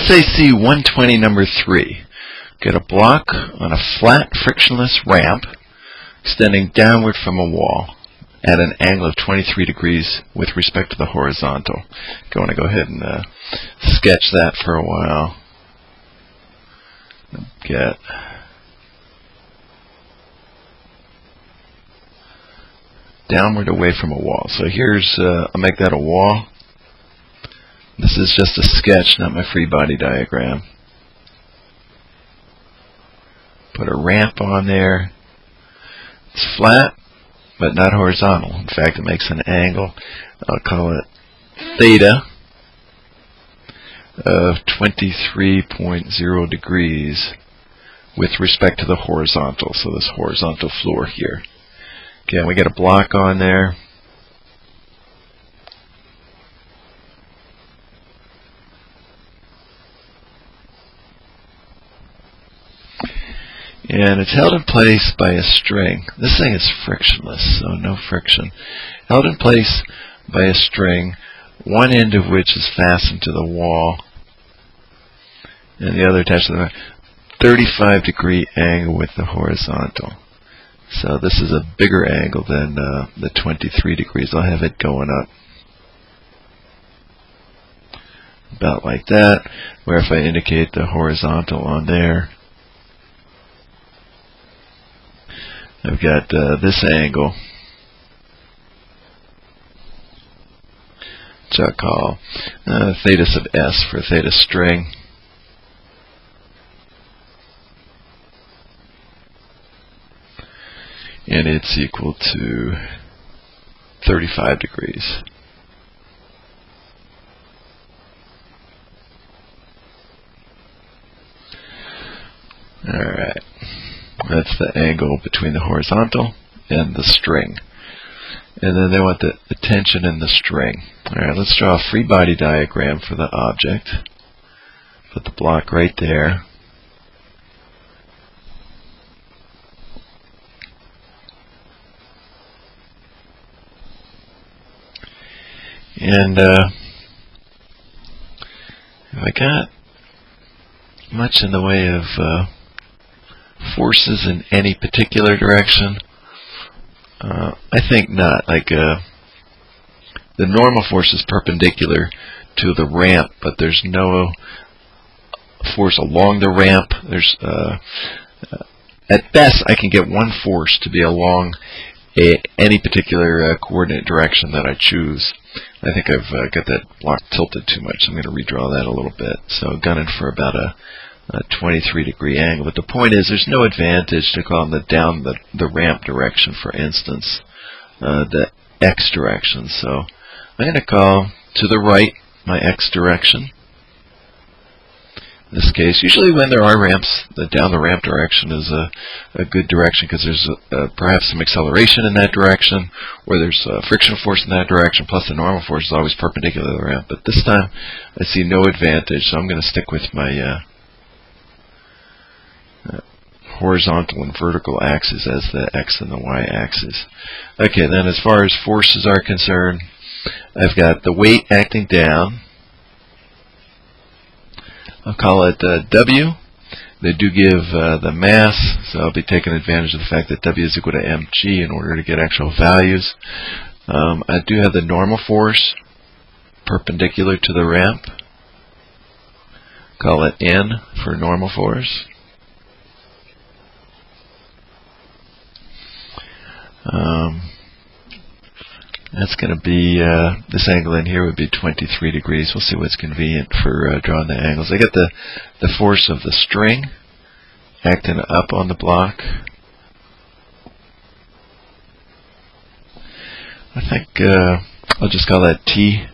sac120 number 3. Get a block on a flat frictionless ramp extending downward from a wall at an angle of 23 degrees with respect to the horizontal. I want to go ahead and sketch that for a while. Get downward away from a wall. So here's, I'll make that a wall. This is just a sketch, not my free body diagram. Put a ramp on there. It's flat, but not horizontal. In fact, it makes an angle. I'll call it theta of 23.0 degrees with respect to the horizontal. So this horizontal floor here. Again, we got a block on there. And it's held in place by a string. This thing is frictionless, so no friction. Held in place by a string, one end of which is fastened to the wall, and the other attached to the 35-degree angle with the horizontal. So this is a bigger angle than the 23 degrees. I'll have it going up about like that, where if I indicate the horizontal on there, I've got this angle, which I'll call theta sub s for theta string. And it's equal to 35 degrees. Alright. That's the angle between the horizontal and the string. And then they want the tension in the string. Alright, let's draw a free body diagram for the object. Put the block right there. And if I got much in the way of forces in any particular direction, I think not. Like the normal force is perpendicular to the ramp, but there's no force along the ramp. There's at best I can get one force to be along any particular coordinate direction that I choose. I think I've got that block tilted too much. I'm going to redraw that a little bit. So gunning for about a 23-degree angle. But the point is, there's no advantage to calling down the ramp direction, for instance, the x direction. So I'm going to call to the right my x direction. In this case, usually when there are ramps, the down the ramp direction is a good direction because there's perhaps some acceleration in that direction, or there's a frictional force in that direction, plus the normal force is always perpendicular to the ramp. But this time, I see no advantage, so I'm going to stick with my horizontal and vertical axis as the x and the y axis. Okay, then as far as forces are concerned, I've got the weight acting down. I'll call it W. They do give the mass, so I'll be taking advantage of the fact that W is equal to mg in order to get actual values. I do have the normal force perpendicular to the ramp. Call it N for normal force. That's going to be, this angle in here would be 23 degrees. We'll see what's convenient for drawing the angles. I get the force of the string acting up on the block. I think I'll just call that T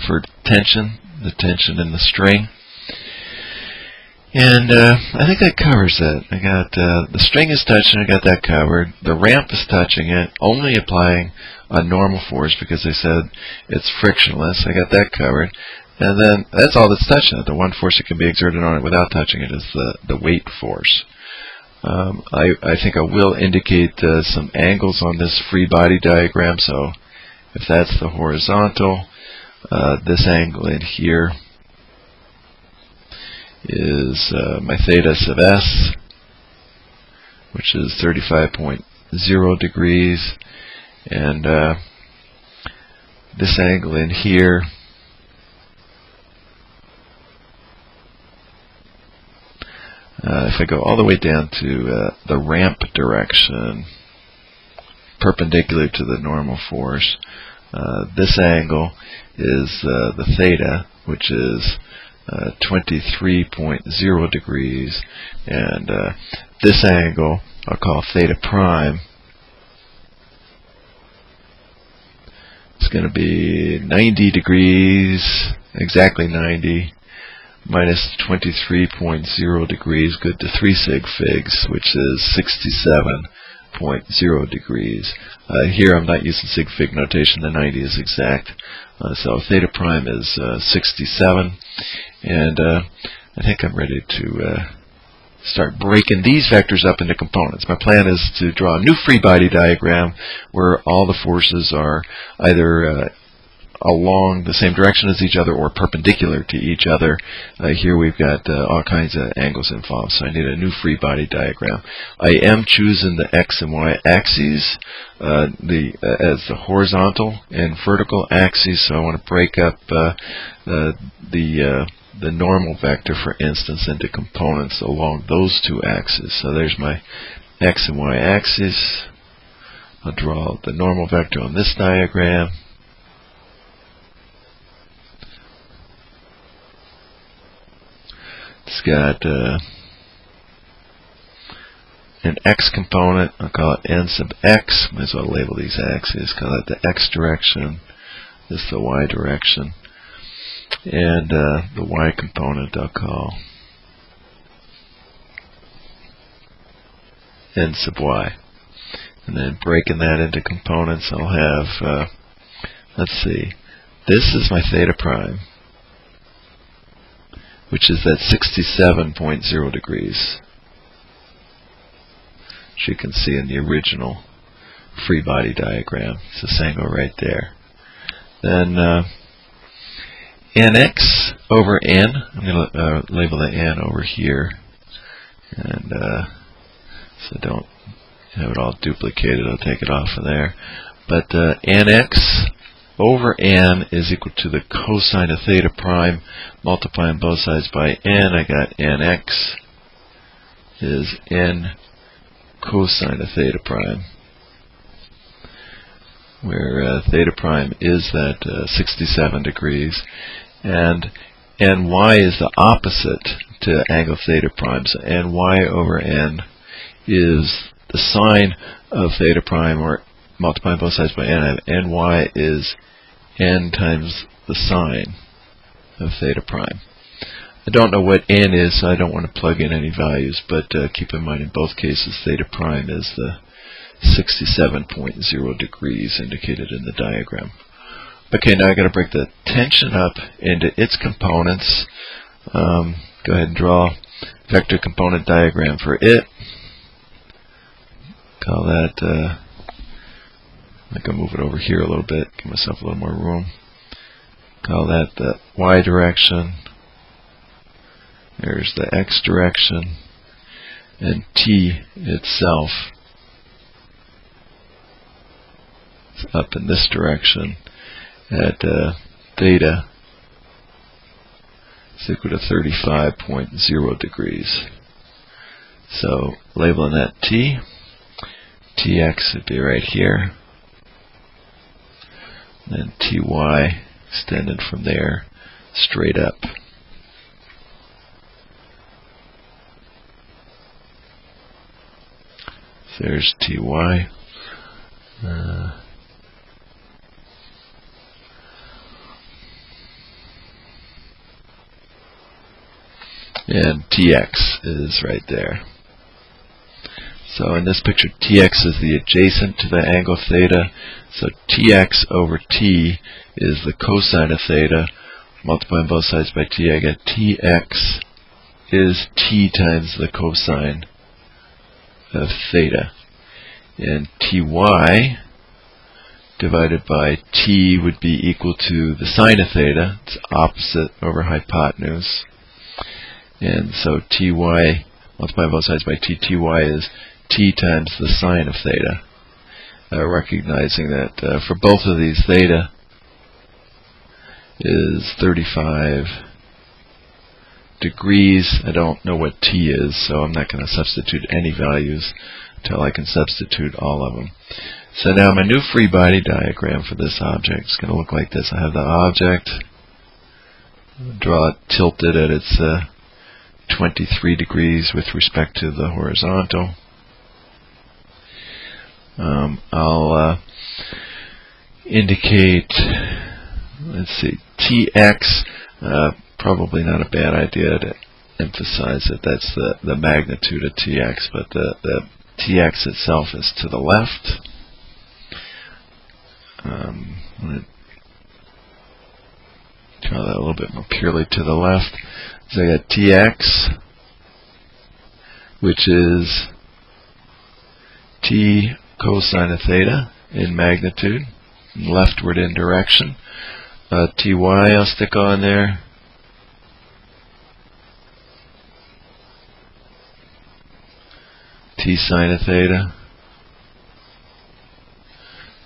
for tension, the tension in the string. And I think that covers it. I got the string is touching, I got that covered. The ramp is touching it, only applying a normal force because they said it's frictionless. I got that covered. And then that's all that's touching it. The one force that can be exerted on it without touching it is the weight force. I think I will indicate some angles on this free body diagram. So if that's the horizontal, this angle in here is my theta sub s, which is 35.0 degrees, and this angle in here if I go all the way down to the ramp direction, perpendicular to the normal force, this angle is the theta, which is 23.0 degrees, and this angle I'll call theta prime. It's going to be 90 degrees, exactly 90, minus 23.0 degrees, good to 3 sig figs, which is 67.0 degrees. Here I'm not using sig fig notation, the 90 is exact. So theta prime is 67, and I think I'm ready to start breaking these vectors up into components. My plan is to draw a new free body diagram where all the forces are either along the same direction as each other or perpendicular to each other. Here we've got all kinds of angles involved, so I need a new free body diagram. I am choosing the x and y axes as the horizontal and vertical axes, so I want to break up the normal vector, for instance, into components along those two axes. So there's my x and y axis. I'll draw the normal vector on this diagram. It's got an x component. I'll call it n sub x. Might as well label these axes. Call it the x direction. This is the y direction. And the y component I'll call n sub y. And then breaking that into components, I'll have, let's see, this is my theta prime, which is at 67.0 degrees, which you can see in the original free body diagram. It's this angle right there. Then nx over n, I'm going to label the n over here, and so don't have it all duplicated. I'll take it off of there. But nx over n is equal to the cosine of theta prime, multiplying both sides by n. I got nx is n cosine of theta prime, where theta prime is that 67 degrees, and ny is the opposite to angle theta prime. So ny over n is the sine of theta prime, or multiplying both sides by n. Ny is n times the sine of theta prime. I don't know what n is, so I don't want to plug in any values, but keep in mind in both cases theta prime is the 67.0 degrees indicated in the diagram. Okay, now I've got to break the tension up into its components. Go ahead and draw vector component diagram for it. Call that, I think I'll move it over here a little bit, give myself a little more room. Call that the y direction. There's the x direction. And t itself is up in this direction at theta is equal to 35.0 degrees. So labeling that t, tx would be right here, and ty extended from there straight up. So there's ty. And tx is right there. So in this picture, tx is the adjacent to the angle theta. So tx over t is the cosine of theta. Multiplying both sides by t, I get tx is t times the cosine of theta. And ty divided by t would be equal to the sine of theta. It's opposite over hypotenuse. And so ty multiplied both sides by ty is t times the sine of theta. Recognizing that for both of these, theta is 35 degrees. I don't know what t is, so I'm not going to substitute any values until I can substitute all of them. So now my new free body diagram for this object is going to look like this. I have the object, draw it tilted at its 23 degrees with respect to the horizontal. I'll indicate, let's see, tx, probably not a bad idea to emphasize that that's the magnitude of tx, but the tx itself is to the left. I'm going to draw that a little bit more purely to the left. So I got tx, which is t cosine of theta in magnitude, leftward in direction. Ty I'll stick on there. T sine of theta.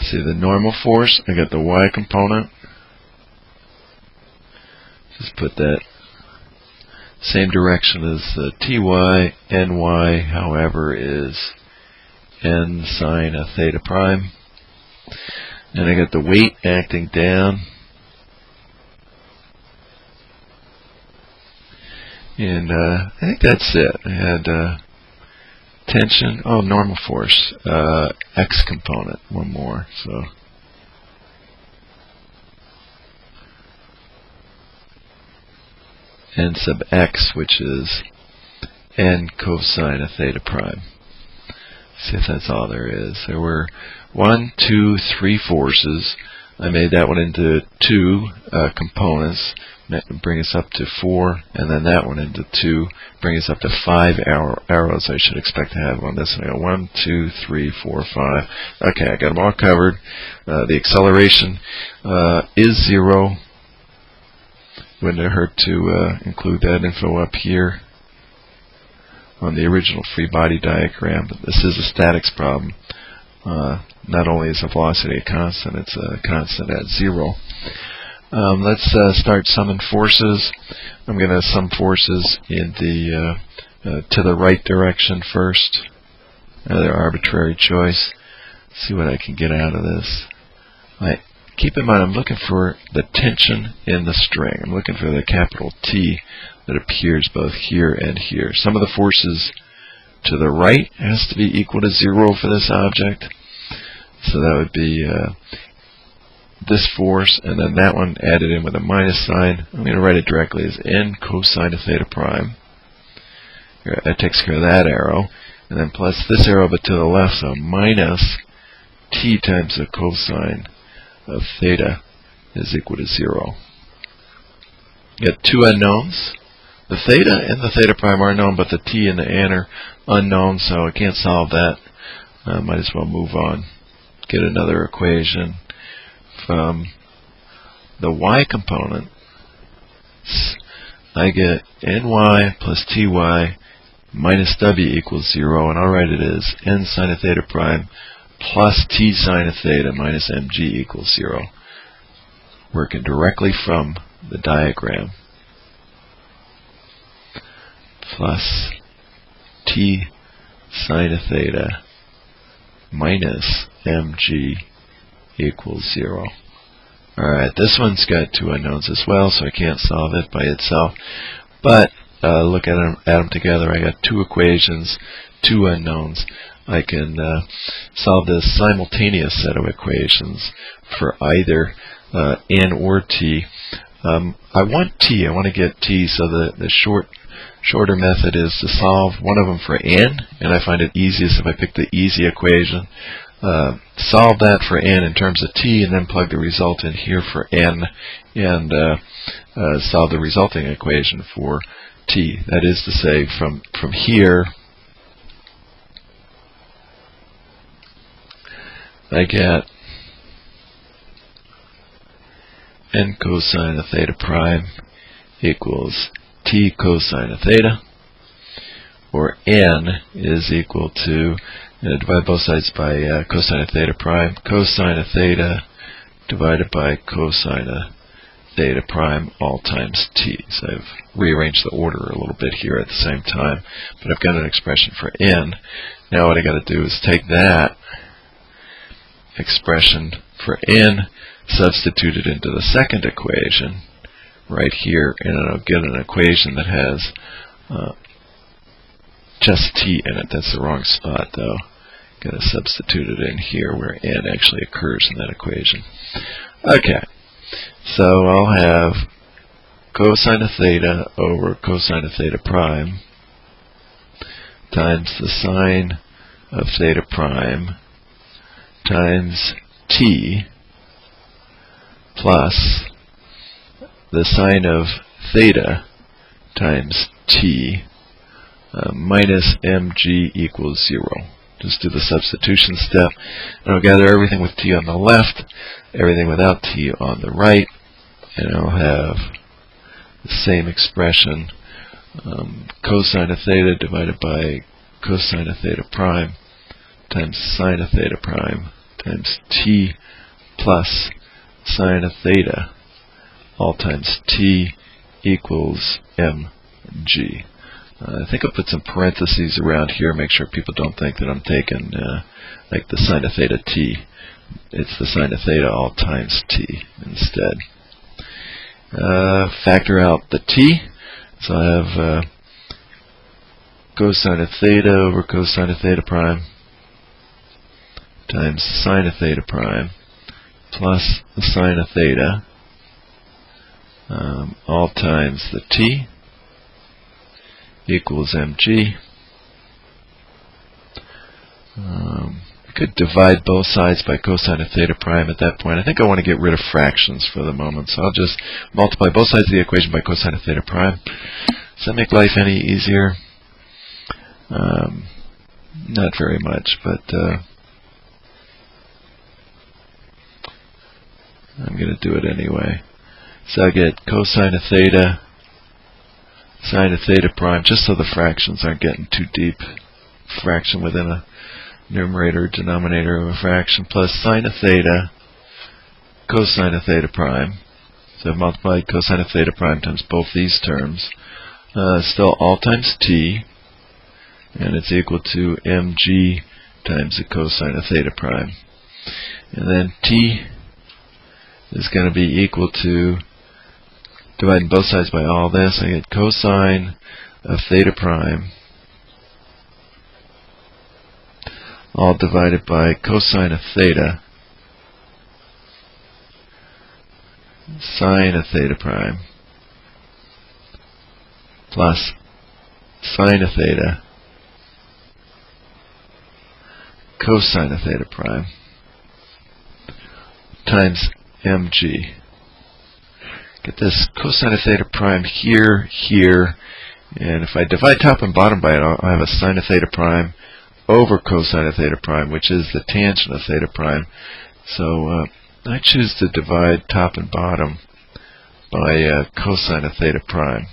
See the normal force, I got the y component. Just put that same direction as the ty, ny, however, is n sine of theta prime. And I got the weight acting down. And I think that's it. I had tension, normal force, x component, one more. So n sub x, which is n cosine of theta prime. See if that's all there is. There were 1, 2, 3 forces. I made that one into 2 components, bring us up to 4, and then that one into 2, bring us up to 5 arrows I should expect to have on this. And I go 1, 2, 3, 4, 5. Okay, I got them all covered. The acceleration is 0. Wouldn't have hurt to include that info up here on the original free body diagram, but this is a statics problem. Not only is the velocity a constant, it's a constant at 0. Let's start summing forces. I'm going to sum forces in the to the right direction first. Another arbitrary choice. See what I can get out of this. Keep in mind, I'm looking for the tension in the string. I'm looking for the capital T that appears both here and here. Some of the forces to the right has to be equal to 0 for this object. So that would be this force, and then that one added in with a minus sign. I'm going to write it directly as n cosine of theta prime. That takes care of that arrow. And then plus this arrow, but to the left, so minus t times the cosine of theta is equal to 0. You got 2 unknowns. The theta and the theta prime are known, but the t and the n are unknown, so I can't solve that. Might as well move on. Get another equation from the y component. I get ny plus ty minus w equals 0, and I'll write it as n sine of theta prime plus t sine of theta minus mg equals 0. Working directly from the diagram. Plus t sine of theta minus mg equals 0. Alright, this one's got 2 unknowns as well, so I can't solve it by itself. But look at them together. I got 2 equations, 2 unknowns. I can solve this simultaneous set of equations for either n or t. I want t. I want to get t, so the shorter method is to solve one of them for n, and I find it easiest if I pick the easy equation. Solve that for n in terms of t, and then plug the result in here for n, and solve the resulting equation for t. That is to say, from here, I get n cosine of theta prime equals t cosine of theta, or n is equal to, divide both sides by cosine of theta prime, cosine of theta divided by cosine of theta prime all times t. So I've rearranged the order a little bit here at the same time, but I've got an expression for n. Now what I got to do is take that expression for n, substitute it into the second equation right here, and I'll get an equation that has just t in it. That's the wrong spot though. Got to substitute it in here where n actually occurs in that equation. Okay, so I'll have cosine of theta over cosine of theta prime times the sine of theta prime times t plus the sine of theta times t minus mg equals 0. Just do the substitution step, and I'll gather everything with t on the left, everything without t on the right, and I'll have the same expression, cosine of theta divided by cosine of theta prime times sine of theta prime times t plus sine of theta all times t equals mg. I think I'll put some parentheses around here, make sure people don't think that I'm taking like the sine of theta t. It's the sine of theta all times t instead. Factor out the t, so I have cosine of theta over cosine of theta prime times sine of theta prime plus the sine of theta all times the t equals mg. I could divide both sides by cosine of theta prime at that point. I think I want to get rid of fractions for the moment, so I'll just multiply both sides of the equation by cosine of theta prime. Does that make life any easier? Not very much, but I'm going to do it anyway. So I get cosine of theta, sine of theta prime, just so the fractions aren't getting too deep. Fraction within a numerator or denominator of a fraction, plus sine of theta, cosine of theta prime. So I've multiplied cosine of theta prime times both these terms. Still all times t, and it's equal to mg times the cosine of theta prime. And then t is going to be equal to, dividing both sides by all this, I get cosine of theta prime all divided by cosine of theta sine of theta prime plus sine of theta cosine of theta prime times mg. Get this cosine of theta prime here, here, and if I divide top and bottom by it, I'll have a sine of theta prime over cosine of theta prime, which is the tangent of theta prime. So I choose to divide top and bottom by cosine of theta prime.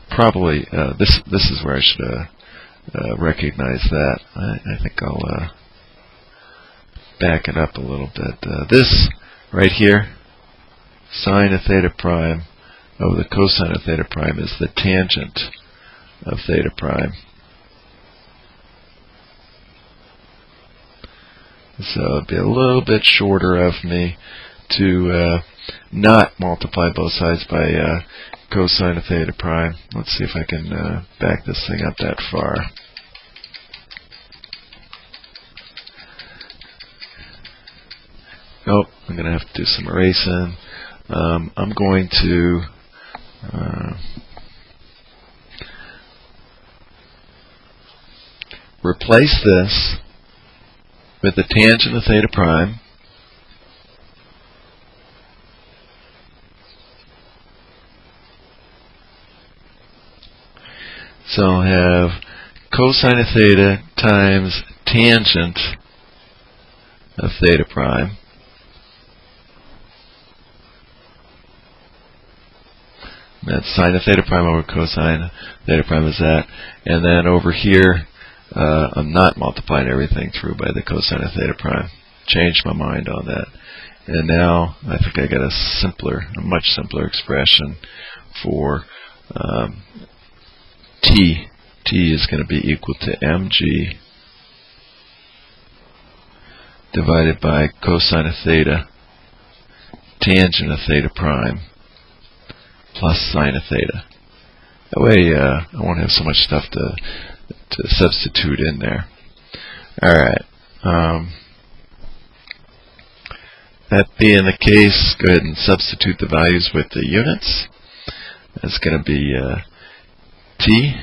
Probably this is where I should recognize that. I think I'll back it up a little bit. This right here, sine of theta prime over the cosine of theta prime, is the tangent of theta prime. So it'd be a little bit shorter of me to not multiply both sides by cosine of theta prime. Let's see if I can back this thing up that far. Nope, I'm going to have to do some erasing. I'm going to replace this with the tangent of theta prime. So I'll have cosine of theta times tangent of theta prime That's sine of theta prime over cosine theta prime is that. And then over here, I'm not multiplying everything through by the cosine of theta prime. Changed my mind on that. And now I think I got a much simpler expression for t. T is going to be equal to mg divided by cosine of theta tangent of theta prime plus sine of theta. That way I won't have so much stuff to substitute in there. Alright. That being the case, go ahead and substitute the values with the units. That's going to be t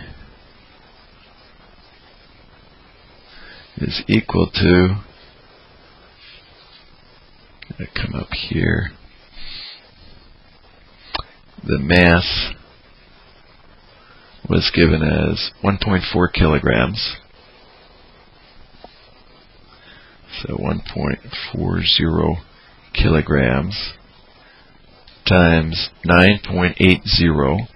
is equal to, I'm going to come up here, the mass was given as 1.4 kilograms. So 1.40 kilograms times 9.80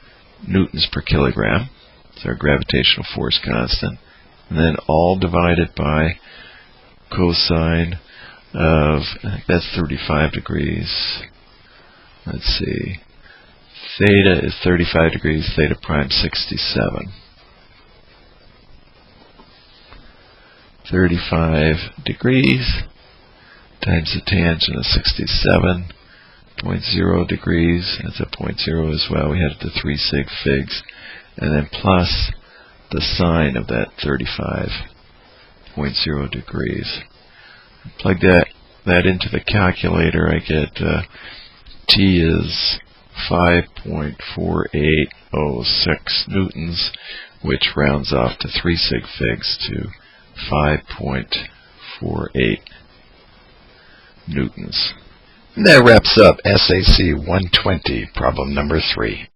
newtons per kilogram. It's our gravitational force constant. And then all divided by cosine of, I think that's 35 degrees. Let's see. Theta is 35 degrees, theta prime 67. 35 degrees times the tangent of 67.0 degrees. That's a 0.0 as well. We had it to 3 sig figs. And then plus the sine of that 35.0 degrees. Plug that into the calculator. I get T is 5.4806 newtons, which rounds off to 3 sig figs to 5.48 newtons. And that wraps up SAC 120, problem number 3.